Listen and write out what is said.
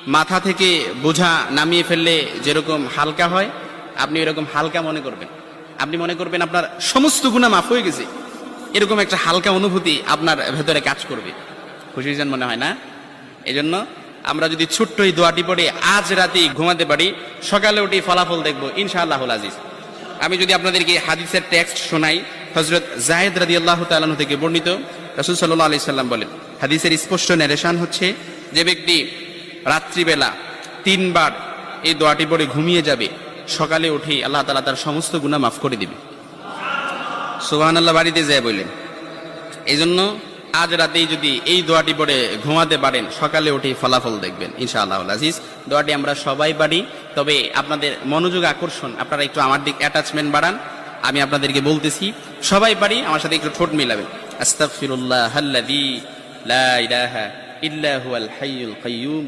মাথা থেকে বোঝা নামিয়ে ফেললে যেরকম হালকা হয়, আপনি এরকম হালকা মনে করবেন। আপনি মনে করবেন আপনার সমস্ত গুনাহ মাফ হয়ে গেছে, এরকম একটা হালকা অনুভূতি আপনার ভেতরে কাজ করবে। খুশি যেন মনে হয় না? এই জন্য আমরা যদি ছোট্ট এই দোয়াটি পড়ে আজ রাতে ঘুমাতে পারি, সকালে উঠে ফলাফল দেখবো ইনশাআল্লাহুল আজিজ। আমি যদি আপনাদেরকে হাদিসের টেক্সট শোনাই, হযরত যায়েদ রাদিয়াল্লাহু তাআলা আনহু থেকে বর্ণিত, রাসূল সাল্লাল্লাহু আলাইহি সাল্লাম বলেন, হাদিসের স্পষ্ট ন্যারেশন হচ্ছে, যে ব্যক্তি রাত্রিবেলা 3 বার এই দোয়াটি পড়ে ঘুমিয়ে যাবে, সকালে উঠে আল্লাহ তাআলা তার সমস্ত গুনাহ মাফ করে দিবে। সুবহানাল্লাহ বাড়িতে যায় বললেন। এই জন্য আজ রাতেই যদি এই দোয়াটি পড়ে ঘুমাতে পারেন, সকালে উঠে ফলাফল দেখবেন ইনশাআল্লাহুল আজিজ। দোয়াটি আমরা সবাই পারি, তবে আপনাদের মনোযোগ আকর্ষণ, আপনারা একটু আমার দিক অ্যাটাচমেন্ট বাড়ান। আমি আপনাদেরকে বলতেছি, সবাই পারি, আমার সাথে একটু ঠোঁট মিলাবেন। আস্তাগফিরুল্লাহাল্লাযী লা ইলাহা ইল্লা হুয়াল হাইয়ুল কাইয়্যুম